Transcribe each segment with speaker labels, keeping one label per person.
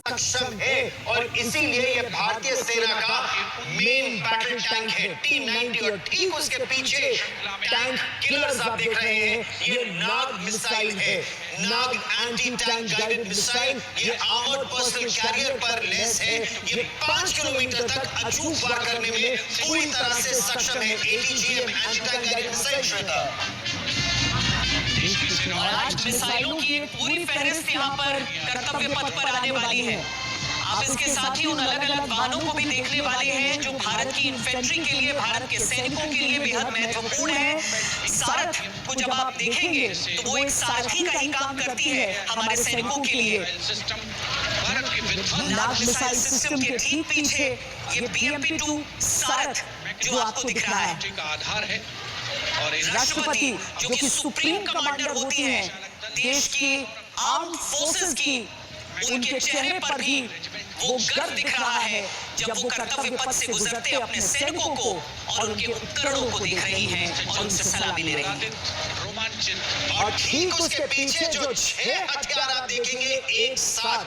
Speaker 1: सक्षम है और इसीलिए ये भारतीय सेना का मेन बैटल टैंक है T-90 और ठीक उसके पीछे टैंक किलर्स आप देख रहे हैं, ये नाग मिसाइल है, नाग एंटी टैंक गाइडेड मिसाइल। ये आर्मर्ड पर्सनल कैरियर पर लेस है, ये 5 किलोमीटर तक अचूक वार करने में पूरी तरह से सक्षम है। ATGM anti tank guided missile. Shweta,
Speaker 2: और आज मिसाइलों की पूरी फहरिस्त यहाँ पर कर्तव्य पथ पर आने वाली है। आप इसके साथ ही उन अलग अलग वाहनों को भी देखने वाले हैं जो भारत की इन्फेंट्री के लिए, भारत के सैनिकों के लिए बेहद महत्वपूर्ण है। सारथ को जब आप देखेंगे तो वो एक सारथी का ही काम करती है हमारे सैनिकों के लिए। नाग मिसाइल सिस्टम के ठीक पीछे ये BMP-2 सारथ जो आपको दिख रहा है। राष्ट्रपति जो कि सुप्रीम कमांडर होती हैं देश की आर्म्ड फोर्सेस की, उनके चेहरे पर भी वो गर्व दिख रहा है जब वो कर्तव्य पथ से गुजरते अपने सैनिकों को और उनके उपकरणों को देख रही हैं और उनसे सलामी ले रही हैं।
Speaker 1: और ठीक उसके पीछे जो 6 हथियार आप देखेंगे एक साथ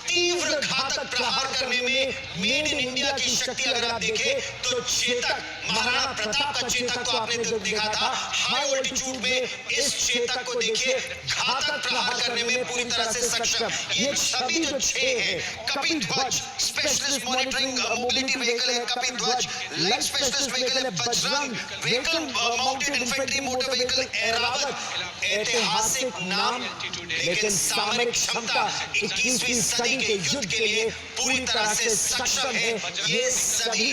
Speaker 1: तीव्र घातक प्रहार करने में मेड इन इंडिया की शक्ति अगर आप देखें तो चेतक, महाराणा प्रताप का चेतक तो आपने देखा था, हाई ऑल्टीट्यूड में इस चेतक को देखिए घातक प्रहार करने में पूरी तरह से सक्षम। ये सभी जो 6 है, Kapidhwaj specialist monitoring mobility vehicle है, कपिध्वज लाइट स्पेशलिस्ट व्हीकल है, Bajrang vehicle mounted infantry motor vehicle, Airavat ऐतिहासिक नाम लेकिन सामरिक क्षमता 21वीं सदी के युद्ध के लिए पूरी तरह से सक्षम है। ये सभी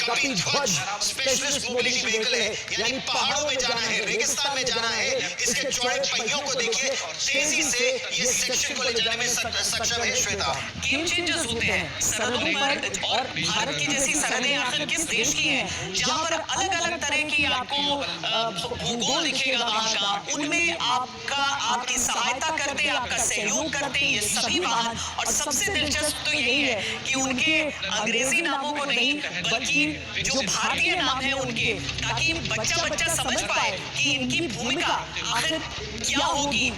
Speaker 1: कपिध्वज स्पेशलिस्ट मोबिलिटी व्हीकल है, यानी पहाड़ों में जाना है, रेगिस्तान में जाना है, इसके चौड़े पहियों को देखिए, तेजी से ये सेक्शन को ले जाने में सक्षम है। श्वेता,
Speaker 2: गेम चेंजर्स होते हैं सरहदों पर, और भारत की जैसी सरहदें आखिर किस देश की हैं जहां पर अलग अलग तरह की आपको भूगोल दिखेगा वहां का, उनमें आपकी सहायता करते, आपका सहयोग करते ये सभी वाहन। और सबसे दिलचस्प तो यही है कि उनके अंग्रेजी नामों को नहीं बल्कि जो भारतीय नाम है उनके, ताकि बच्चा समझ पाए कि इनकी भूमिका आखिर क्या होगी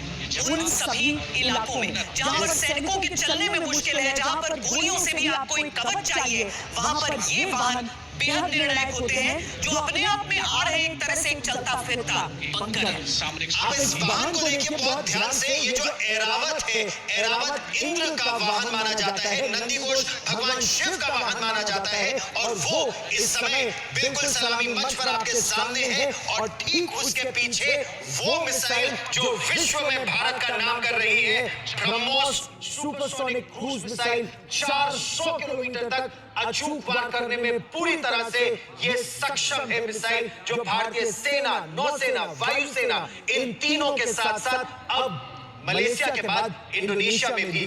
Speaker 2: उन सभी इलाकों में जहां पर सैनिकों के चलने में मुश्किल है, जहां पर गोलियों से भी आपको एक कवच चाहिए, वहां पर ये वाहन बेहद निर्णायक होते हैं जो अपने आप में आ रहे एक तरह से एक चलता फिरता बंकर है।
Speaker 1: आप इस वाहन को देखिए बहुत ध्यान से, ये जो ऐरावत है, ऐरावत इंद्र का वाहन माना जाता है, नंदीघोष भगवान शिव का वाहन माना जाता है, और वो इस समय बिल्कुल सलामी मंच पर आपके सामने है। और ठीक उसके पीछे वो मिसाइल जो विश्व में भारत का नाम कर रही है, BrahMos supersonic cruise missile, 400 kilometre तक अचूक वार करने में पूरी तरह से ये सक्षम है मिसाइल, जो भारतीय सेना, नौसेना, वायुसेना इन तीनों के साथ साथ अब मलेशिया के बाद इंडोनेशिया में भी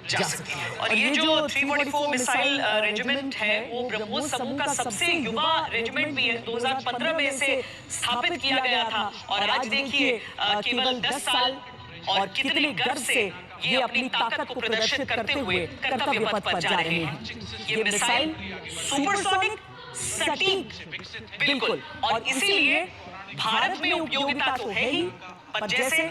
Speaker 1: जा सकती है।
Speaker 2: और ये जो 344 मिसाइल रेजिमेंट है वो ब्रह्मोस समूह का सबसे युवा रेजिमेंट भी है, 2015 में इसे स्थापित किया गया था। और आज देखिए केवल 10 साल और कितने गर्व से ये अपनी ताकत को प्रदर्शित करते हुए कर्तव्य पथ पर जा रहे हैं। ये मिसाइल सुपरसोनिक, सटीक, बिल्कुल, और इसीलिए भारत में उपयोगिता तो है ही, पर जैसे,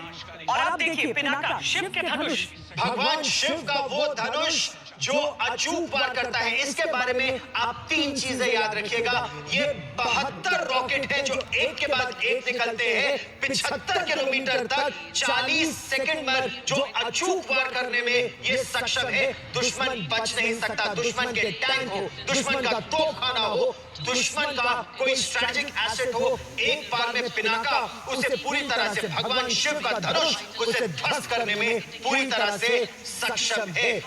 Speaker 2: और आप देखिए पिनाका, शिव के धनुष,
Speaker 1: भगवान शिव का वो धनुष जो अचूक वार करता है। इसके बारे में आप 3 चीजें याद रखिएगा। ये 72 रॉकेट है जो एक के बाद एक निकलते हैं, 75 किलोमीटर तक 40 सेकंड में जो अचूक वार करने में ये सक्षम है। दुश्मन बच नहीं सकता, दुश्मन के टैंक हो, दुश्मन का तोपखाना हो, दुश्मन का कोई स्ट्रेटेजिक एसेट हो, एक बार में पिनाका उसे पूरी तरह से, भगवान शिव का धनुष उसे ध्वस्त करने में पूरी तरह से सक्षम है।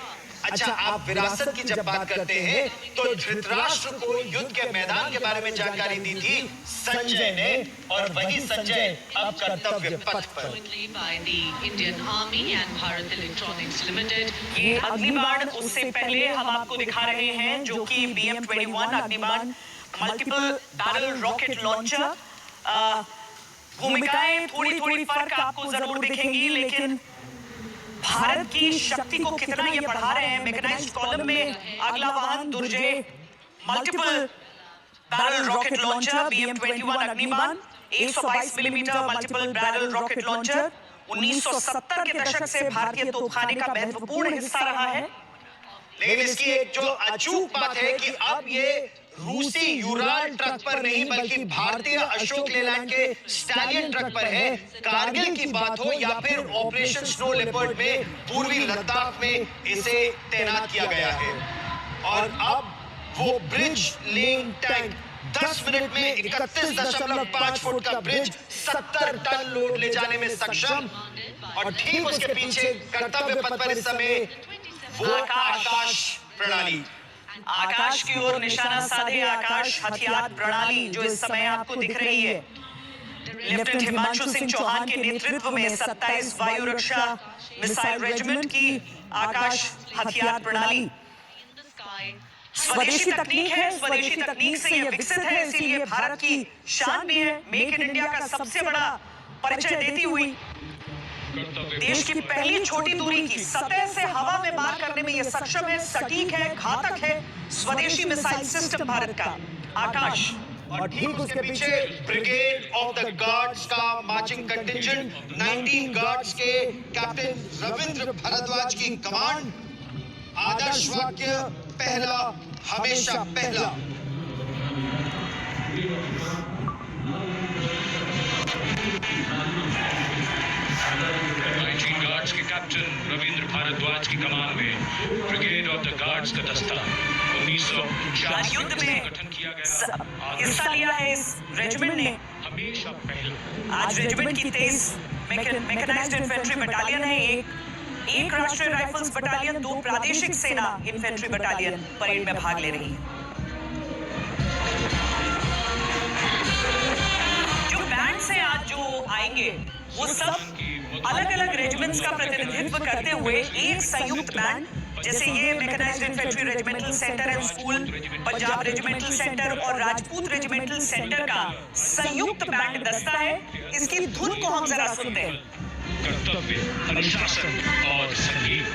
Speaker 1: अच्छा, आप विरासत की जब बात करते हैं तो धृतराष्ट्र को युद्ध के मैदान के बारे में जानकारी दी थी संजय ने, और वही संजय अब कर्तव्य पथ पर।
Speaker 2: ये अग्निबाण, उससे पहले हम आपको दिखा रहे हैं जो कि BM-21 Agniban multiple barrel rocket launcher. भूमिकाएं थोड़ी फर्क आपको जरूर दिखेंगी, लेकिन भारत की शक्ति को कितना ये बढ़ा रहे हैं। मैकेनाइज्ड कॉलम में अगला वाहन Durjay multiple barrel rocket launcher BM-21 Agniban, 122 millimetre multiple barrel rocket launcher, 1970 के दशक से भारतीय तोपखाने का महत्वपूर्ण हिस्सा रहा है।
Speaker 1: लेकिन इसकी एक जो अचूक बात है कि अब ये रूसी यूराल ट्रक पर नहीं बल्कि भारतीय अशोक लेलैंड के स्टैलियन ट्रक पर है। कारगिल की बात हो या फिर ऑपरेशन स्नो लेपर्ड में पूर्वी लद्दाख में इसे तैनात किया गया है। और अब वो ब्रिज लेन टैंक 10 मिनट में 31.5 फुट का ब्रिज 70 टन लोड ले जाने में सक्षम। और ठीक उसके पीछे कर्तव्य पथ पर इस समय वो आकाश प्रणाली,
Speaker 2: आकाश की ओर निशाना साधे आकाश हथियार प्रणाली जो इस समय आपको दिख रही है। लेफ्टिनेंट हिमांशु सिंह चौहान के नेतृत्व में 27 वायु रक्षा मिसाइल रेजिमेंट की आकाश हथियार प्रणाली स्वदेशी तकनीक है। स्वदेशी तकनीक से यह विकसित है, इसीलिए भारत की शान भी है। मेक इन इंडिया का सबसे बड़ा परिचय देती हुई देश की पहली छोटी दूरी की सतह से हवा में मार करने में यह सक्षम है, सटीक है, घातक है। स्वदेशी मिसाइल सिस्टम भारत का आकाश।
Speaker 1: और ठीक उसके पीछे ब्रिगेड ऑफ द गार्ड्स का मार्चिंग कंटिंजेंट 19 गार्ड्स के कैप्टन रविंद्र भारद्वाज की कमांड। आदर्श वाक्य पहला हमेशा पहला।
Speaker 3: गार्ड्स के कैप्टन रविंद्र भारद्वाज की कमान में ब्रिगेड ऑफ द गार्ड्स का दस्ता 1949
Speaker 2: युद्ध में
Speaker 3: गठन किया गया।
Speaker 2: हिस्सा लिया है इस रेजिमेंट ने।
Speaker 3: हमेशा पहला।
Speaker 2: आज रेजिमेंट की 23 मैकेनाइज्ड इन्फेंट्री बटालियन है, एक राष्ट्रीय राइफल्स बटालियन, 2 प्रादेशिक सेना इन्फेंट्री बटालियन परेड में भाग ले रही है। जो बैंड से आज जो आएंगे वो सब अलग अलग रेजिमेंट्स का प्रतिनिधित्व करते हुए एक संयुक्त बैंड, जैसे ये mechanised infantry regimental centre and school, Punjab regimental centre और राजपूत रेजिमेंटल सेंटर का संयुक्त बैंड दस्ता है। इसकी धुन को हम जरा सुनते हैं।
Speaker 3: कर्तव्य, अनुशासन और संगीत।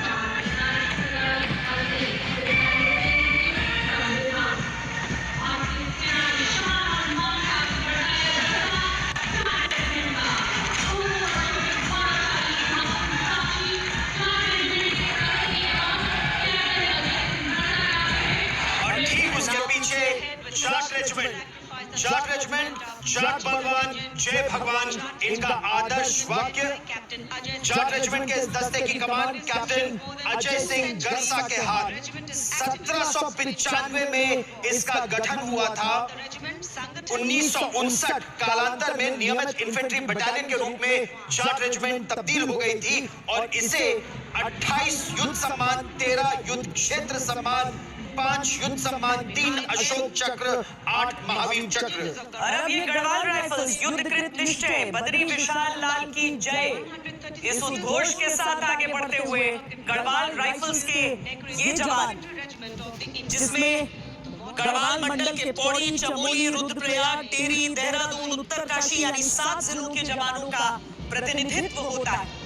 Speaker 1: जाट रेजिमेंट, जाट बलवान, जय भगवान, इनका आदर्श वाक्य। जाट रेजिमेंट के इस दस्ते की कमान कैप्टन अजय सिंह गरसा के हाथ। 1795 में इसका गठन हुआ था। 1959 कालांतर में नियमित इन्फेंट्री बटालियन के रूप में जाट रेजिमेंट तब्दील हो गई थी और इसे 28 युद्ध सम्मान, 13 युद्ध क्षेत्र सम्मान, 5 युद्ध सम्मान, 3 अशोक चक्र, 8 महावीर चक्र।
Speaker 2: और अब ये गढ़वाल राइफल्स युद्धकृत निश्चय, बद्री विशाल लाल की जय, इस उद्घोष के साथ आगे बढ़ते हुए गढ़वाल राइफल्स के ये जवान, जिसमें गढ़वाल मंडल के पौड़ी, चमोली, रुद्रप्रयाग, टेरी, देहरादून, उत्तरकाशी यानी 7 जिलों के जवानों का प्रतिनिधित्व होता है।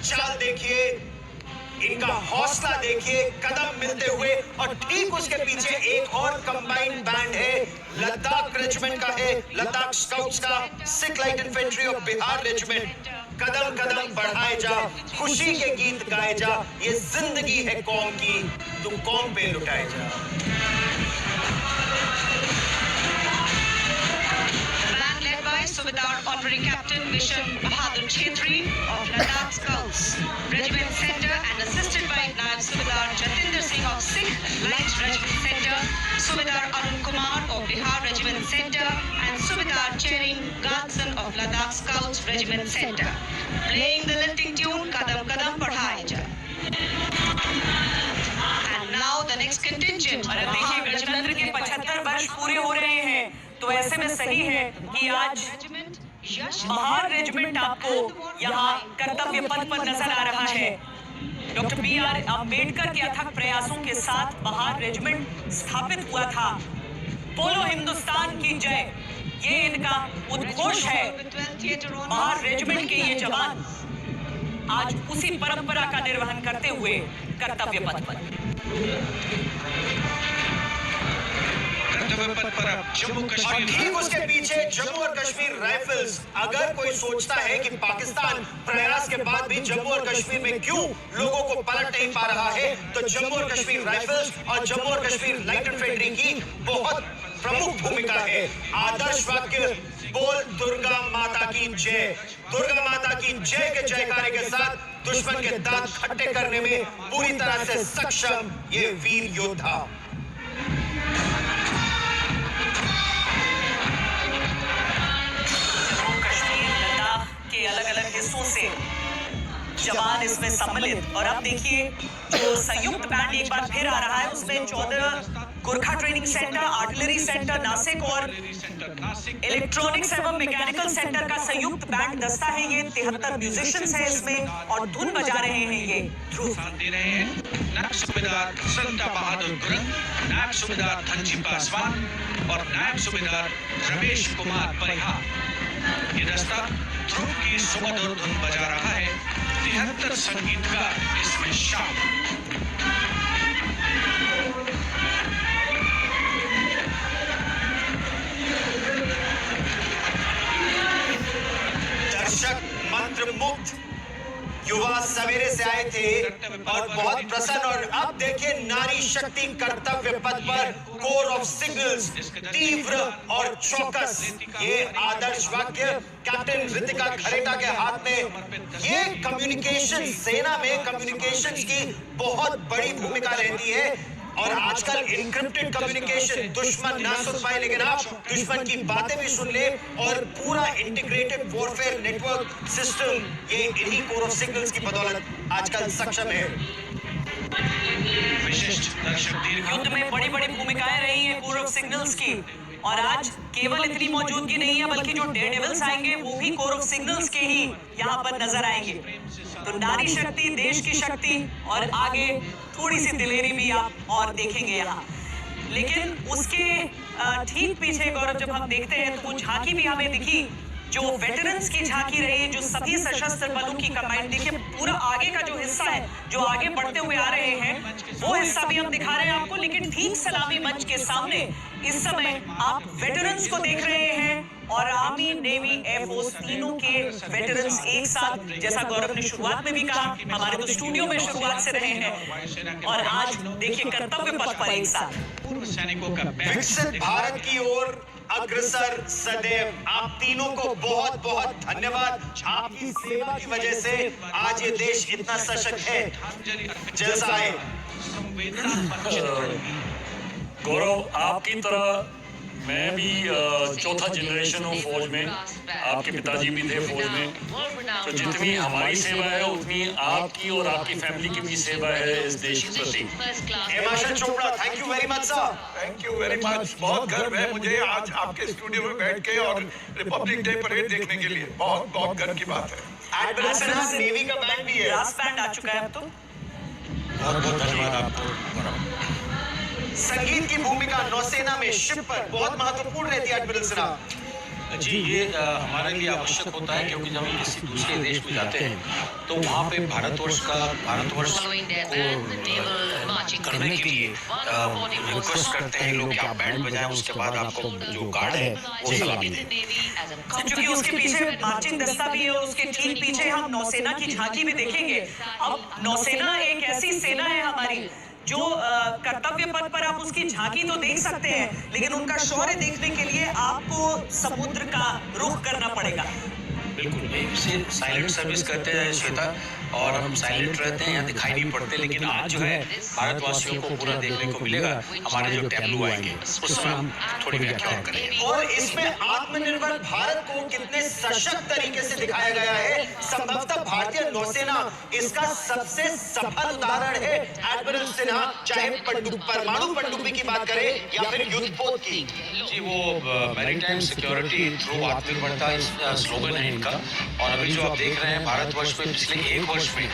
Speaker 1: चाल देखिए, इनका हौसला देखिए, कदम मिलते हुए। और ठीक उसके पीछे एक और कंबाइंड बैंड है, लद्दाख रेजिमेंट का है, लद्दाख स्काउट्स का, Sikh light infantry of Bihar regiment. कदम कदम बढ़ाए जा, खुशी के गीत गाए जा, ये जिंदगी है कौम की, तू कौम पे लुटाए जा।
Speaker 4: Subedar Honorary Captain Mission Bahadur Chhetri of Ladakh Scouts Regiment Center and assisted by Naib Subedar Jatinder Singh of Sikh Light Regiment Center, Subedar Arun Kumar of Bihar Regiment Center and Subedar Chering Gadson of Ladakh Scouts Regiment Center. Playing the lifting tune Kadam Kadam Badhaye Ja. And now the next contingent.
Speaker 2: और अब देखिए गणतंत्र के 75 वर्ष पूरे हो रहे हैं, तो ऐसे में सही है कि आज महार रेजिमेंट आपको यहाँ कर्तव्य पथ पर नजर आ रहा है। Doctor B.R. अम्बेडकर के अथक प्रयासों के साथ महार रेजिमेंट स्थापित हुआ था। बोलो हिंदुस्तान की जय, ये इनका उद्घोष है। महार रेजिमेंट के ये जवान आज उसी परंपरा का निर्वहन करते हुए कर्तव्य पथ पर।
Speaker 3: कर्तव्य पथ पर अब जम्मू
Speaker 1: और
Speaker 3: कश्मीर
Speaker 1: ठीक उसके पीछे जम्मू और कश्मीर राइफल्स। अगर कोई सोचता है कि पाकिस्तान प्रयास के बाद भी जम्मू और कश्मीर में क्यों लोगों को पलट नहीं पा रहा है, तो जम्मू और कश्मीर राइफल्स और जम्मू और कश्मीर लाइट इन्फेंट्री की बहुत प्रमुख भूमिका है। आदर्श वाक्य बोल दुर्गा माता की जय, दुर्गा माता की जय के जयकारे के साथ दुश्मन के दांत खट्टे करने में पूरी तरह से सक्षम ये वीर योद्धा।
Speaker 2: के अलग-अलग हिस्सों से जवान इसमें सम्मिलित। और अब देखिए जो संयुक्त बैंड एक बार फिर आ रहा है, उसमें 14 Gorkha training centre, artillery centre Nashik और इलेक्ट्रॉनिक्स एवं मैकेनिकल सेंटर का संयुक्त बैंड दस्ता है। ये 73 म्यूजिशियंस हैं इसमें और धुन बजा रहे हैं ये ध्रुव।
Speaker 3: साथ दे रहे हैं नायब सूबेदार संता बहादुर गुरंग, नायब सूबेदार धनजी पासवान और नायब सूबेदार रमेश कुमार परिहार। ये दस्ता ध्रुव की सुमधुर धुन बजा रहा है। 73 संगीतकार इसमें शामिल।
Speaker 1: दर्शक मंत्रमुग्ध युवा सवेरे से आए थे और बहुत प्रसन्न। और अब देखिए नारी शक्ति कर्तव्य पथ पर कोर ऑफ सिग्नल्स, तीव्र और चौकस। ये आदर्श वाक्य कैप्टन ऋतिका खरेटा के हाथ में। ये कम्युनिकेशन सेना में कम्युनिकेशंस की बहुत बड़ी भूमिका रहती है। और आजकल एन्क्रिप्टेड कम्युनिकेशन दुश्मन ना सुन पाए, लेकिन आप दुश्मन की बातें भी सुन ले। और पूरा इंटीग्रेटेड वॉरफेयर नेटवर्क सिस्टम ये इन्हीं कोर ऑफ सिग्नल्स की बदौलत आजकल सक्षम है।
Speaker 3: विशिष्ट दर्शक दीर्घ
Speaker 2: युद्ध में बड़ी-बड़ी भूमिकाएं रही हैं कोर ऑफ सिग्नल्स की। और आज केवल इतनी मौजूदगी नहीं है, बल्कि जो डेयरडेविल्स आएंगे वो भी कोर ऑफ सिग्नल्स के ही यहाँ पर नजर आएंगे। तो नारी शक्ति, देश की शक्ति और आगे थोड़ी सी दिलेरी भी आप और देखेंगे यहाँ। लेकिन उसके ठीक पीछे गौरव जब हम देखते हैं तो वो झांकी भी हमें दिखी, जो वेटरन्स की झांकी रही, जो सभी सशस्त्र बलों की कंबाइंड। देखिए पूरा आगे का जो हिस्सा है, जो आगे बढ़ते हुए आ रहे हैं, वो हिस्सा भी हम दिखा रहे हैं आपको। लेकिन ठीक सलामी मंच के सामने इस समय आप वेटरन्स को देख रहे हैं और आर्मी, नेवी, एयरफोर्स तीनों के वेटरन्स एक साथ। जैसा गौरव ने शुरुआत में भी कहा, हमारे तो स्टूडियो में शुरुआत से रहे हैं और आज देखिए कर्तव्य पथ पर एक साथ
Speaker 3: पूर्व सैनिकों का
Speaker 1: विकसित भारत की ओर अग्रसर सदैव। आप तीनों को बहुत बहुत धन्यवाद। आपकी सेवा की वजह से आज ये देश इतना सशक्त है। जलसा है।
Speaker 5: गौरव, आपकी तरह मैं भी चौथा जनरेशन हूँ फौज में। आपके पिताजी भी थे फौज में। तो जितनी हमारी सेवा है उतनी आपकी और आपकी फैमिली की भी सेवा है इस देश के प्रति।
Speaker 1: Himachal Chopra, thank you very much sir.
Speaker 6: Thank you very much. बहुत गर्व है मुझे आज आपके स्टूडियो में बैठ के और रिपब्लिक डे परेड देखने के लिए। बहुत बहुत गर्व की बात है।
Speaker 1: एडमिरल सिन्हा नेवी का बैंड भी है।
Speaker 2: ब्रास बैंड आ चुका है अब तो।
Speaker 6: बहुत बहुत धन्यवाद आपको।
Speaker 1: संगीत की भूमिका नौसेना में शिप पर बहुत महत्वपूर्ण रहती है एडमिरल सिन्हा।
Speaker 7: जी, ये हमारे लिए आवश्यक होता है, क्योंकि जब हम किसी दूसरे देश में जाते हैं तो वहाँ पे भारतवर्ष को करने के लिए रिक्वेस्ट करते हैं लोग कि आप बैंड बजाएं, उसके बाद आपको जो गार्ड है वो सलामी दें।
Speaker 2: क्योंकि उसके पीछे मार्चिंग दस्ता भी है और उसके ठीक पीछे हम नौसेना की झांकी भी देखेंगे। अब नौसेना एक ऐसी सेना है हमारी जो कर्तव्य पथ पर आप उसकी झांकी तो देख सकते हैं, लेकिन उनका शौर्य देखने के लिए आपको समुद्र का रुख करना पड़ेगा।
Speaker 7: बिल्कुल, इसे साइलेंट सर्विस कहते हैं श्वेता, और हम साइलेंट रहते हैं, यहाँ दिखाई नहीं पड़ते। लेकिन आज जो है भारतवासियों को पूरा देखने को मिलेगा। हमारे जो टैब्लू आएंगे उसमें हम थोड़ी व्याख्या करेंगे।
Speaker 1: और इसमें आत्मनिर्भर भारत को कितने सशक्त तरीके से दिखाया गया है। संभवतः भारतीय नौसेना इसका सबसे सफल उदाहरण है। एडमिरल सिन्हा, चाहे परमाणु पनडुब्बी की बात करें या फिर युद्धपोत की।
Speaker 7: जी, वो मैरीटाइम सिक्योरिटी थ्रू आत्मनिर्भरता स्लोगन है इनका। और अभी जो आप देख रहे हैं भारतवर्ष में पिछले एक वर्ष में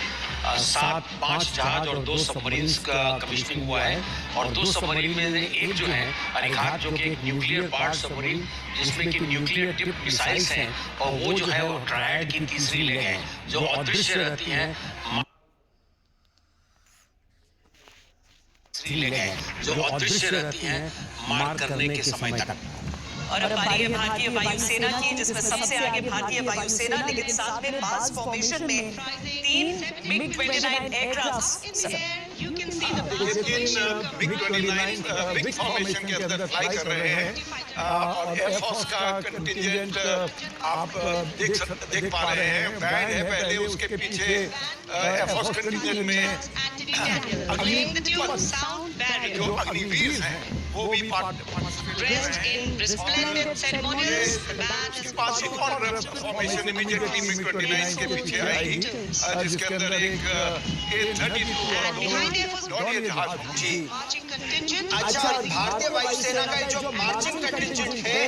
Speaker 7: 5 जहाज और 2 सबमरीन्स का कमीशनिंग हुआ है। और 2 सबमरीन में एक जो है अनिघात, जो कि एक न्यूक्लियर पार्ट सबमरीन जिसमें कि न्यूक्लियर टिप मिसाइल्स हैं, और वो जो है वो ट्रायड की तीसरी लेग है जो अदृश्य रहती हैं। ढीले हैं जो अदृश्य रहती हैं मार करने के समय तक।
Speaker 2: और अब बारी है भारतीय वायुसेना की, जिसमें सबसे आगे भारतीय वायुसेना, लेकिन साथ में बास फॉर्मेशन में 3 MiG-29 aircraft.
Speaker 4: You can see the
Speaker 6: MiG-29 big formation के अंदर फ्लाई कर रहे हैं और एयरफोर्स का कंटिजेंट आप देख पा रहे हैं। बैंड है पहले, उसके पीछे एयरफोर्स कंटिजेंट में जो अग्निवीर हैं वो भी
Speaker 4: dressed in resplendent ceremonials. The band is
Speaker 6: उसके पास एक और फॉर्मेशन इमीडिएटली MiG-29 के पीछे आएगी जिसके अंदर एक A-32
Speaker 4: behind Air Force
Speaker 6: और ये जहाज जी।
Speaker 4: marching contingent.
Speaker 1: अच्छा, भारतीय वायुसेना का जो मार्चिंग कंटिजेंट है,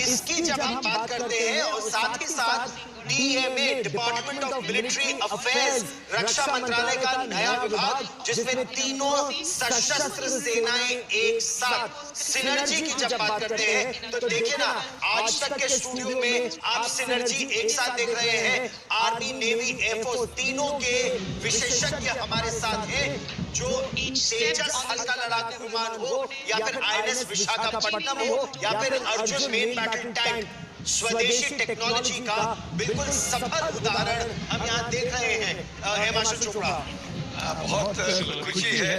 Speaker 1: इसकी जब हम बात करते हैं और साथ ही साथ DMA department of military affairs, रक्षा मंत्रालय का नया विभाग, जिसमें तीनों सशस्त्र सेनाएं एक साथ सिनर्जी की जब बात करते हैं तो देखिए ना, आज तक के स्टूडियो में आप सिनर्जी एक साथ देख रहे हैं। आर्मी, नेवी, एयरफोर्स तीनों के विशेषज्ञ हमारे साथ हैं, जो तेजस हल्का लड़ाकू विमान हो या फिर INS विशाखापट्टनम हो या फिर अर्जुन मेन बैटल टैंक, स्वदेशी टेक्नोलॉजी का बिल्कुल सफल उदाहरण हम यहाँ देख रहे हैं। हेमांशु चोपड़ा,
Speaker 6: बहुत खुशी है।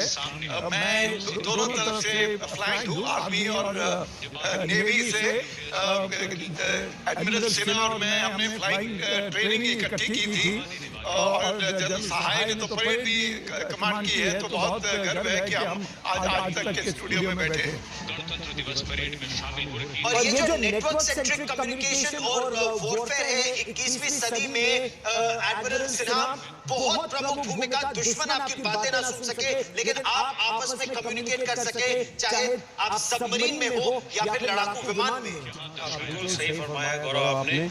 Speaker 6: मैं दोनों तरफ से फ्लैंक हूँ, आर्मी और नेवी से। एडमिरल सिन्हा और मैं हमने फ्लाइंग ट्रेनिंग इकट्ठी की थी और जनरल सहाय ने तो परेड भी कमांड की है, तो बहुत गर्व है कि हम आज तक के स्टूडियो में बैठे।
Speaker 3: गणतंत्र दिवस परेड में शामिल हो रही
Speaker 1: और ये जो नेटवर्क सेंट्रिक कम्युनिकेशन और वॉरफेयर है 21वीं सदी में, एडमिरल सिन्हा बहुत प्रमुख भूमिका। दुश्मन आपकी बातें ना सुन सके, लेकिन आप आपस में कम्युनिकेट कर सके, चाहे आप सबमरीन में हो या फिर लड़ाकू विमान में।
Speaker 7: बिल्कुल सही फरमाया गौरव आपने।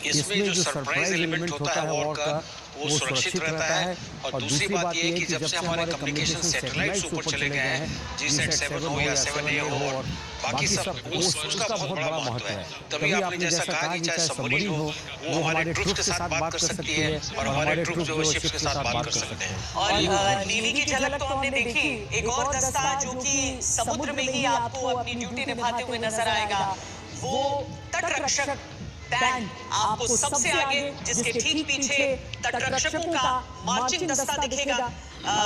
Speaker 7: इसमें जो सरप्राइज एलिमेंट होता है वॉर का, वो सुरक्षित रहता है। और दूसरी बात ये है कि जब से हमारे कम्युनिकेशन सैटेलाइट्स ऊपर चले गए हैं, GSAT-7 हो या 7A हो और बाकी सब, उसका बहुत बड़ा महत्व है। तभी आपने जैसा कहा कि चाहे सबमरीन हो, वो हमारे ट्रूप्स के साथ बात कर सकती है और हमारे ट्रूप्स जो शिप्स के साथ बात कर सकते हैं।
Speaker 2: और नेवी की झलक तो हमने देखी, एक और दस्ता जो कि समुद्र में ही आपको अपनी ड्यूटी निभाते हुए नजर आएगा, वो तटरक्षक बैंड आपको सबसे आगे, जिसके ठीक पीछे तटरक्षकों का मार्चिंग दस्ता दिखेगा।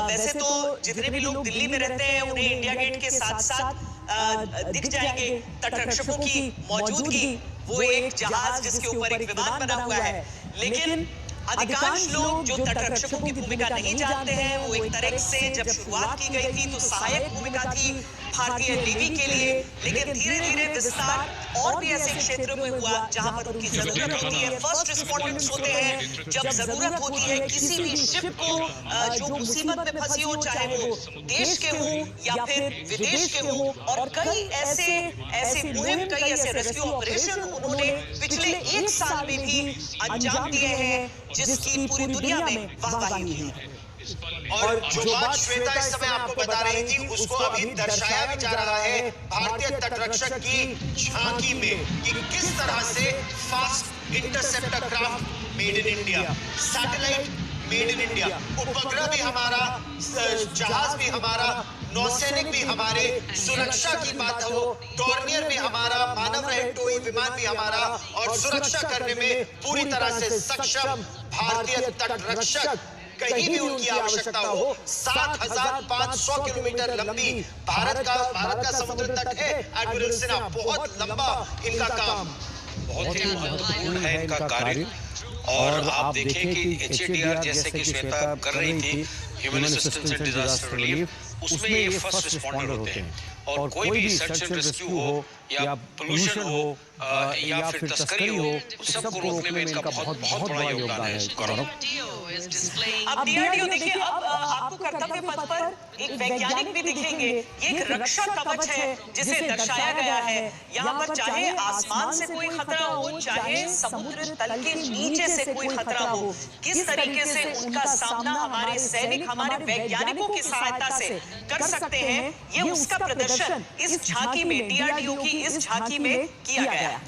Speaker 2: वैसे तो जितने भी लोग दिल्ली में रहते हैं उन्हें इंडिया गेट के साथ साथ दिख जाएंगे तटरक्षकों की मौजूदगी, वो एक जहाज जिसके ऊपर एक विमान बना हुआ है। लेकिन अधिकांश लोग जो तटरक्षकों की भूमिका नहीं जानते हैं, वो एक तरह से जब शुरुआत की गई थी तो सहायक भूमिका थी भारतीय नेवी के लिए, लेकिन धीरे धीरे विस्तार और भी ऐसे क्षेत्रों में हुआ जहां पर उनकी जरूरत होती है। फर्स्ट रिस्पॉन्डेंट्स होते हैं जब जरूरत होती है किसी भी शिप को जो मुसीबत में फंसी हो, चाहे वो देश के हो या फिर विदेश के हो। और कई ऐसे मुहिम, कई ऐसे रेस्क्यू ऑपरेशन उन्होंने पिछले 1 साल में भी अंजाम दिए हैं, जिसकी पूरी दुनिया में वाहवाही हुई है।
Speaker 1: और जो बात श्वेता इस समय आपको बता रही थी, उसको अभी दर्शाया भी जा रहा है भारतीय तटरक्षक की झांकी में, कि किस तरह से fast interceptor craft made in India, satellite made in India, उपग्रह भी हमारा, जहाज भी हमारा, नौसैनिक भी हमारे, सुरक्षा की बात हो, टॉर्नियर भी हमारा, मानव रहित टोई विमान भी हमारा, और सुरक्षा करने में पूरी तरह से सक्षम भारतीय तटरक्षक। कहीं भी उनकी आवश्यकता हो, 7,500 किलोमीटर लंबी भारत का समुद्र तट है। एडमिरल सिन्हा, बहुत लंबा इनका काम,
Speaker 7: बहुत ही महत्वपूर्ण है इनका कार्य। और आप देखें कि HADR जैसे कि श्वेता कर रही थी, human assistance and disaster relief, उसमें ये फर्स्ट रिस्पॉन्डर होते हैं। और कोई भी सर्च एंड रेस्क्यू हो या पोल्यूशन हो या फिर तस्करी हो, उस सब को रोकने में इनका बहुत बड़ा योगदान है।
Speaker 2: अब DRDO देखिए, अब आपको कर्तव्य पथ पर एक वैज्ञानिक भी दिखेंगे। ये एक रक्षा कवच है जिसे दर्शाया गया है। यहाँ पर चाहे आसमान से कोई खतरा हो, चाहे समुद्र तल के नीचे से कोई खतरा हो, किस तरीके से उनका सामना हमारे सैनिक, हमारे वैज्ञानिकों की सहायता से कर सकते हैं, ये उसका प्रदर्शन इस झांकी में, DRDO की इस झांकी में किया गया।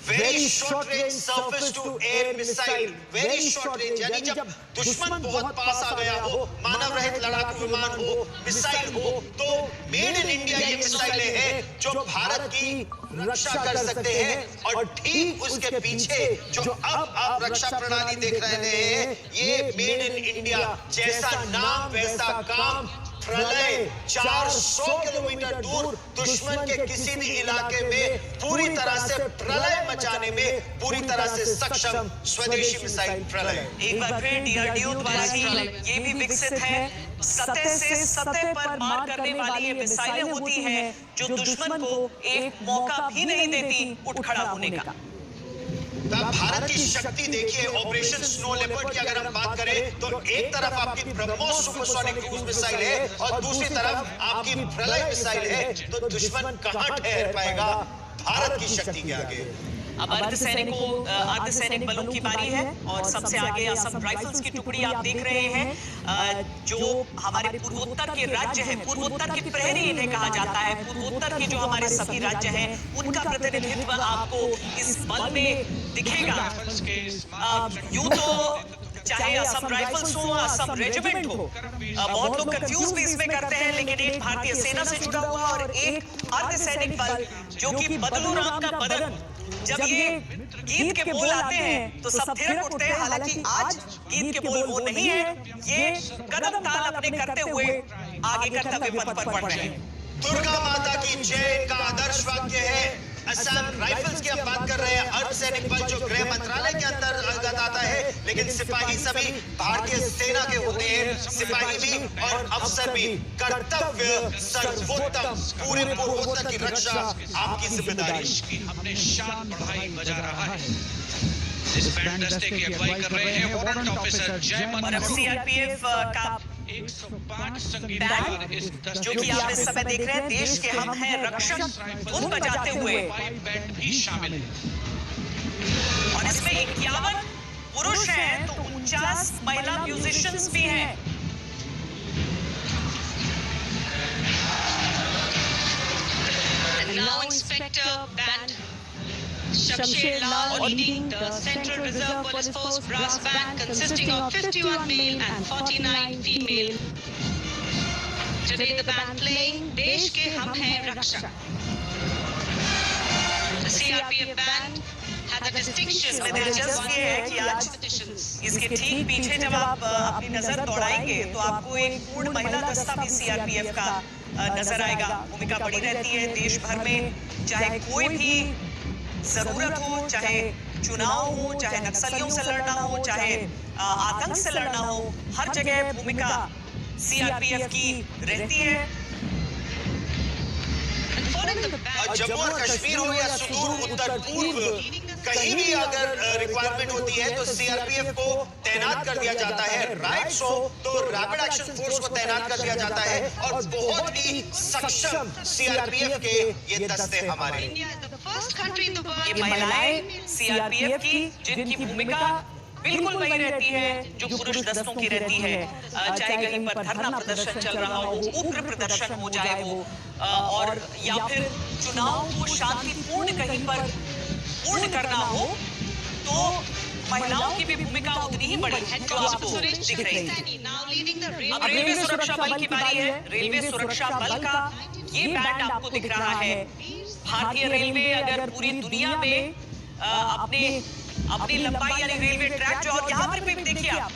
Speaker 1: Very short range surface to air missile, very short range, यानी जब दुश्मन बहुत पास आ गया हो, मानव रहित लड़ाकू विमान हो, मिसाइल हो, तो मेड इन इंडिया ये मिसाइलें हैं जो भारत की रक्षा कर सकते हैं। और ठीक उसके पीछे जो अब आप रक्षा प्रणाली देख रहे हैं, ये मेड इन इंडिया, जैसा नाम वैसा काम, प्रलय 400 किलोमीटर दूर दुश्मन के किसी भी इलाके में पूरी तरह से प्रलय मचाने में पूरी तरह से सक्षम स्वदेशी मिसाइल प्रलय।
Speaker 2: एक बार फिर डीआरडीओ द्वारा ही ये भी विकसित है, सतह से सतह पर मार करने वाली ये मिसाइलें होती हैं जो दुश्मन को एक मौका भी नहीं देती उठ खड़ा होने का।
Speaker 1: भारत की शक्ति देखिए, ऑपरेशन स्नो लेपर्ड की अगर हम बात करें तो एक तरफ आपकी ब्रह्मोस सुपरसोनिक क्रूज मिसाइल है और दूसरी तरफ आपकी प्रलय मिसाइल है, तो दुश्मन कहां ठहर पाएगा भारत की शक्ति के आगे।
Speaker 2: अब अर्धसैनिक बलों की बारी है और सबसे आगे असम राइफल्स की टुकड़ी आप देख रहे हैं, जो हमारे पूर्वोत्तर के राज्य हैं, पूर्वोत्तर के प्रहरी इन्हें कहा जाता है। पूर्वोत्तर के जो हमारे सभी राज्य हैं उनका प्रतिनिधित्व आपको इस बल में दिखेगा। यूं तो चाहे असम राइफल्स हो, असम रेजिमेंट हो, बहुत लोग कंफ्यूज भी इसमें करते हैं, लेकिन एक भारतीय सेना से जुड़ा हुआ और एक अर्धसैनिक बल जो कि बदलू राम का बदन। जब ये गीत के बोल आते हैं तो सब थिरक उठते हैं, हालांकि आज गीत के बोल वो नहीं है, ये कदम ताल अपने करते हुए आगे कर्तव्य पथ पर बढ़ रहे हैं।
Speaker 1: दुर्गा माता की जय का आदर्श वाक्य है। असम राइफल्स की हम बात कर रहे हैं, अर्धसैनिक बल जो गृह मंत्रालय के अंतर्गत आता है, लेकिन सिपाही सभी भारतीय सेना के होते हैं। सिपाही भी और अफसर भी, कर्तव्य सर्वोत्तम, पूरे पूर्वोत्तर की रक्षा आपकी जिम्मेदारी।
Speaker 3: हमने शान बढ़ाई बजा रहा है। इस बैंड दस्ते की अगुवाई कर रहे हैं वारंट ऑफिसर जयमन
Speaker 2: और अब सीआरपीएफ का
Speaker 3: 105 संगीतकार इस दस्ते
Speaker 2: जो कि आप इस समय देख रहे हैं, देश के हम हैं रक्षक धुन बजाते हुए,
Speaker 3: बैंड भी शामिल है।
Speaker 2: और इसमें 51 पुरुष हैं तो 49 महिला म्यूजिशियंस भी हैं।
Speaker 4: And now Inspector Band Shamsher Lal leading the Central Reserve Police Force brass band consisting of 51 male and 49 female. Today the band playing देश के हम हैं रक्षक. The CRPF band had the distinction
Speaker 2: इसमें दिलचस्प ये है कि आज इसके ठीक पीछे जब आप अपनी नजर दौड़ाएंगे तो आपको एक पूर्ण महिला दस्ता भी सीआरपीएफ का नजर आएगा। भूमिका बड़ी रहती है देश भर में, चाहे कोई भी जरूरत हो, चाहे चुनाव हो, चाहे नक्सलियों से लड़ना हो, चाहे आतंक से लड़ना हो, हर जगह भूमिका सीआरपीएफ की रहती है।
Speaker 1: जम्मू और कश्मीर हो या सुदूर उत्तर पूर्व, कहीं भी अगर रिक्वायरमेंट होती है तो सीआरपीएफ को तैनात कर दिया जाता है। राइट्स हो तो रैपिड एक्शन फोर्स को तैनात कर दिया जाता है और बहुत ही सक्षम सीआरपीएफ के ये दस्ते हमारे।
Speaker 2: ये महिलाएं सीआरपीएफ की जिनकी भूमिका बिल्कुल वही रहती है जो पुरुष दस्तों की रहती है, चाहे कहीं पर धरना प्रदर्शन चल रहा हो, उग्र प्रदर्शन हो जाए वो, और या फिर चुनाव को शांतिपूर्ण कहीं पर पूर्ण करना हो, तो महिलाओं की भी भूमिका उतनी ही बड़ी है जो आपको दिख रही है। अब रेलवे सुरक्षा बल की बारी है। रेलवे सुरक्षा बल का ये बैंड आपको दिख रहा है। भारतीय रेलवे अगर पूरी दुनिया में अपनी लंबाई यानी रेलवे ट्रैक जो, और यहाँ पर भी देखिए आप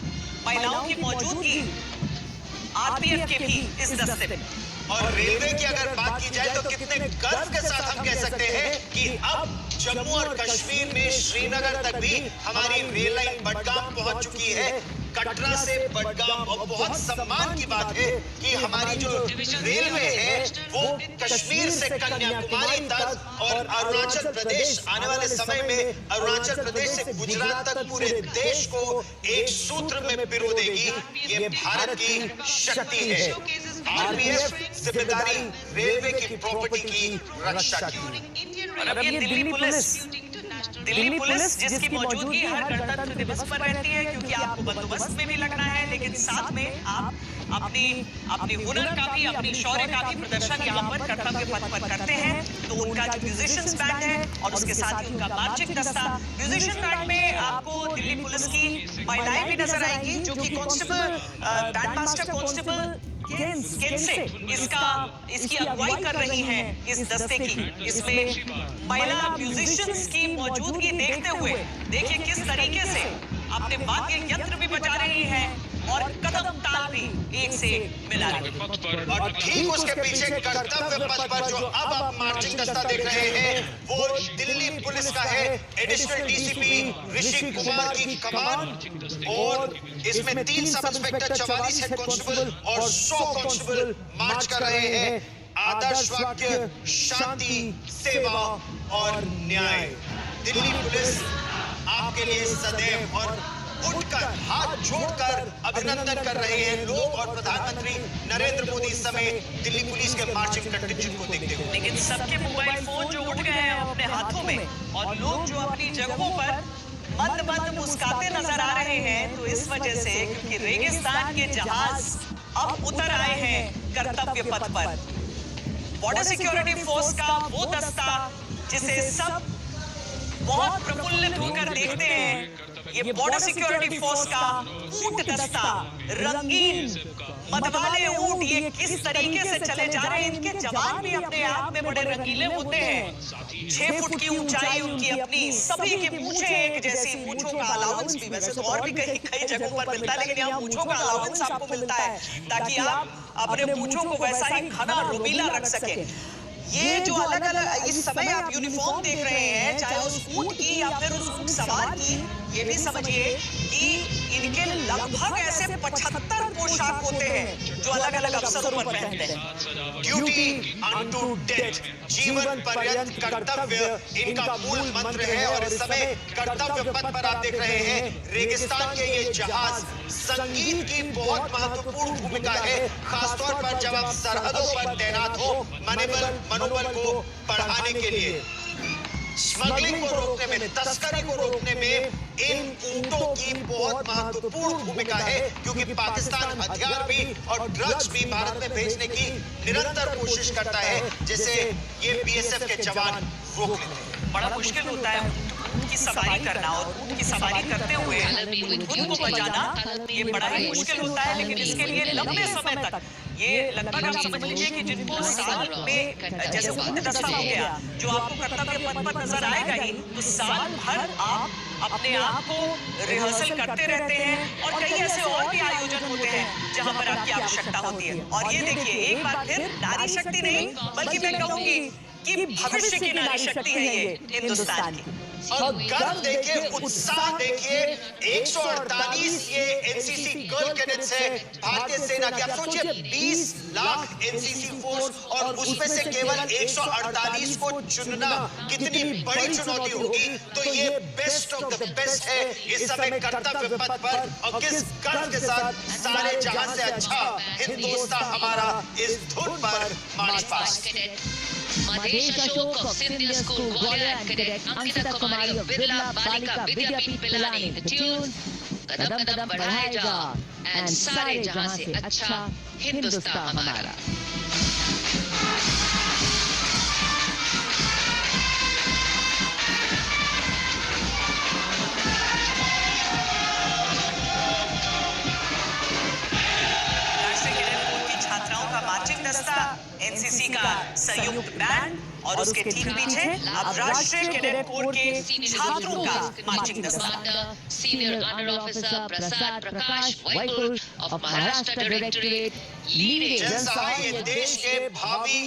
Speaker 2: महिलाओं की मौजूदगी आरपीएफ के भी इस दस्ते में।
Speaker 1: और रेलवे की अगर बात की जाए तो कितने गर्व के साथ हम कह सकते हैं कि अब जम्मू और कश्मीर में श्रीनगर तक भी हमारी रेल लाइन बडगाम पहुंच चुकी है। कटरा से बडगाम, और बहुत सम्मान की बात है कि हमारी जो रेलवे है वो कश्मीर से कन्याकुमारी तक और अरुणाचल प्रदेश, आने वाले समय में अरुणाचल प्रदेश से गुजरात तक पूरे देश को एक सूत्र में पिरो देगी। ये भारत की शक्ति है। आरपीएफ जिम्मेदारी रेलवे की प्रॉपर्टी की रक्षा की।
Speaker 2: और अब ये दिल्ली पुलिस दिल्ली पुलिस जिसकी मौजूदगी हर गणतंत्र दिवस पर रहती है, क्योंकि आपको बंदोबस्त में भी लगना है, लेकिन साथ में आप अपनी हुनर का भी, अपनी शौर्य का भी प्रदर्शन यहाँ पर कर्तव्य पथ पर करते हैं। तो उनका जो म्यूजिशियंस बैंड है और उसके साथ ही उनका मार्चिंग दस्ता, म्यूजिशियन बैंड में आपको दिल्ली पुलिस की महिलाएं भी नजर आएंगी, जो कि कांस्टेबल, बैंड मास्टर कांस्टेबल केंसे इसकी अगुवाई कर रही हैं इस दस्ते की। इसमें महिला म्यूजिशियंस की मौजूदगी देखते हुए देखिए किस तरीके से अपने वाद्य यंत्र भी बजा रही हैं और कदम ताल भी एक से मिला रही हैं।
Speaker 1: और ठीक उसके पीछे कर्तव्य पथ पर जो अब आप मार्चिंग दस्ता देख रहे हैं, वो दिल्ली पुलिस का है। एडिशनल डीसीपी ऋषि कुमार की कमान, और इसमें 3 सब इंस्पेक्टर, 44 हेड कांस्टेबल और 100 कांस्टेबल मार्च कर रहे हैं। आदर्श वाक्य शांति, सेवा और न्याय। दिल्ली पुलिस आपके लिए सदैव, और उठकर हाथ जोड़कर अभिनंदन कर रहे हैं लोग और प्रधानमंत्री नरेंद्र मोदी समेत दिल्ली पुलिस के मार्चिंग कंटिंजेंट को देखते हुए।
Speaker 2: लेकिन सबके मोबाइल फोन जो उठ गए हैं अपने हाथों में, और लोग जो अपनी जगहों पर मंद मंद मुस्कुराते नजर आ रहे हैं, तो इस वजह से क्योंकि रेगिस्तान के जहाज अब उतर आए हैं कर्तव्य पथ पर। बॉर्डर सिक्योरिटी फोर्स का वो दस्ता जिसे सब बहुत प्रफुल्लित होकर देखते हैं, ये बॉर्डर सिक्योरिटी फोर्स का ऊंट दस्ता, रंगीन मतवाले ऊंट, ये किस तरीके से चले जा रहे हैं। इनके जवान भी अपने आप में बड़े रंगीले होते हैं। 6 फुट की ऊंचाई उनकी अपनी, सभी की मूंछें एक जैसी, मूंछों का अलाउंस भी वैसे तो और भी कई जगहों पर मिलता है, लेकिन यहाँ मूंछों का अलाउंस आपको मिलता है ताकि आप अपने मूंछों को वैसा ही घना रुबीला रख सके। ये जो अलग अलग इस समय आप यूनिफॉर्म देख रहे हैं, चाहे उस ऊंट की या फिर उस ऊंट सवार की, ये भी समझिए कि इनके लगभग ऐसे 75 पोशाक होते हैं जो अलग अलग अवसरों पर पहनते हैं।
Speaker 1: ड्यूटी अनटू डेथ, जीवन पर्यंत कर्तव्य इनका मूल मंत्र है। और इस समय कर्तव्य पथ पर आप देख रहे हैं रेगिस्तान के ये जहाज। संगीत की बहुत महत्वपूर्ण भूमिका है, खासतौर पर जब आप सरहदों पर तैनात हो, मनोबल को बढ़ाने के लिए। स्मगलिंग को रोकने में, तस्करी को रोकने में इन ऊंटों की बहुत महत्वपूर्ण भूमिका है, क्योंकि पाकिस्तान हथियार भी और ड्रग्स भी भारत में भेजने की निरंतर कोशिश करता है, जिसे ये बीएसएफ के जवान रोक लेते हैं।
Speaker 2: बड़ा मुश्किल होता है ऊंट की सवारी करना, और ऊंट की सवारी करते हुए धुन को बजाना ये बड़ा ही मुश्किल होता है। लेकिन इसके लिए लंबे समय तक, ये लगभग आप समझ लीजिए कि जिनको साल में, जैसे ऊंट दस्ता हो गया जो आपको कर्तव्य पथ पर नजर आएगा ही, तो साल भर आप अपने आप को रिहर्सल करते रहते हैं, और कई ऐसे और भी आयोजन होते हैं जहां पर आपकी आवश्यकता होती है। और ये देखिए एक बार फिर नारी शक्ति नहीं, बल्कि मैं कहूंगी कि भविष्य की नारी शक्ति है ये हिंदुस्तान की।
Speaker 1: और गर्व देखिए, उत्साह देखिए। 148 ये एनसीसी गर्ल कैडेट्स है भारतीय सेना की। आप सोचिए 20 लाख एनसीसी फोर्स, और उसमें से केवल 148 को चुनना कितनी बड़ी चुनौती होगी। तो ये बेस्ट ऑफ द बेस्ट है इस समय कर्तव्य पथ पर, और किस गर्व के साथ सारे जहां से अच्छा हिंदुस्तान हमारा इस धुन पर march past.
Speaker 8: Madhesh Ashok of Scindia School, Gwalior and Cadet Ankita Kumari of Birla Balika Vidyapeeth Pilani. The tune कदम कदम बढ़ाएगा and सारे जहां से अच्छा हिंदुस्तान हमारा।
Speaker 2: मार्चिंग दस्ता, एनसीसी का संयुक्त बैंड, और उसके ठीक पीछे अब राष्ट्रीय कैडेट कोर के छात्रों का मार्चिंग दस्ता।
Speaker 8: Senior honour officer Prasad Prakash Vaipul of Maharashtra Directorate leading
Speaker 1: ये देश के भावी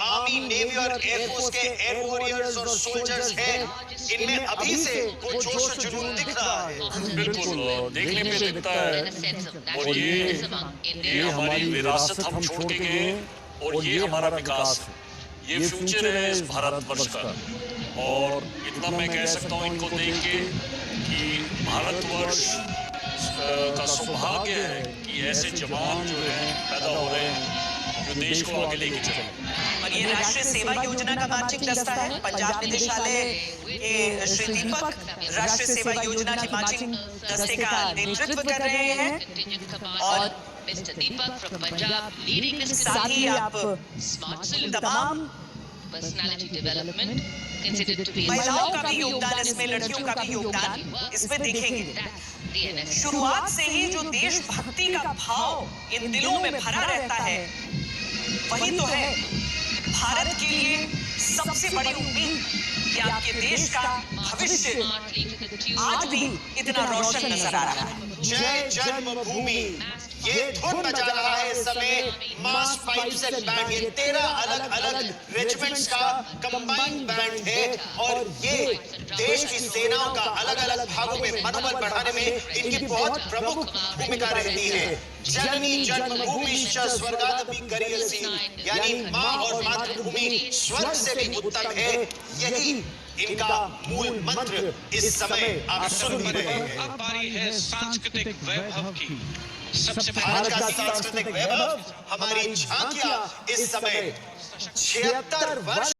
Speaker 1: आर्मी, नेवी और एयरफोर्स के एयर वॉरियर्स और सोल्जर्स हैं। इनमें अभी से वो जोश और जुनून दिख रहा है।
Speaker 5: बिल्कुल देखने में दिखता है, और ये हमारी विरासत हम छोड़ के गए, और ये हमारा विकास है, ये फ्यूचर है इस भारतवर्ष का। और इतना मैं कह सकता हूँ इनको देख के कि भारतवर्ष का सौभाग्य है कि ऐसे जवान जो हैं पैदा हो रहे हैं जो देश को आगे लेके चले।
Speaker 2: और ये राष्ट्रीय सेवा योजना का मार्चिंग दस्ता है। पंजाब निदेशालय के श्री दीपक राष्ट्रीय सेवा योजना की मार्चिंग दस्ते का नेतृत्व कर रहे हैं और
Speaker 8: Mr. Deepak from Punjab leading this
Speaker 2: साथ ही आप
Speaker 8: smart salute.
Speaker 2: तमाम
Speaker 8: Personality development considered to be
Speaker 2: महिलाओं का भी योगदान इसमें, लड़कियों का भी योगदान इसमें देखेंगे।
Speaker 8: the NSS.
Speaker 2: शुरुआत से ही जो देशभक्ति का भाव इन दिलों में भरा रहता है वही तो है भारत के लिए सबसे बड़ी उम्मीद कि आपके देश का भविष्य आज भी इतना रोशन नजर आ रहा है।
Speaker 1: जय जन्मभूमि ये धुन बजा रहा है इस समय मास पाइप्स एंड बैंड। ये 13 अलग अलग रेजिमेंट्स का कंबाइंड बैंड है और ये देश की सेनाओं का अलग अलग भागों में मनोबल बढ़ाने में इनकी बहुत प्रमुख भूमिका रहती है। जननी जन्मभूमि स्वर्गादपि गरीयसी, यानी माँ और मातृभूमि स्वर्ग से भी उत्तम है। यही इनका मूल मंत्र इस समय आप सुन भी रहे हैं।
Speaker 3: अब बारी है सांस्कृतिक वैभव की। सबसे
Speaker 1: भारत का सांस्कृतिक वैभव, हमारी झांकियां इस समय 76 वर्ष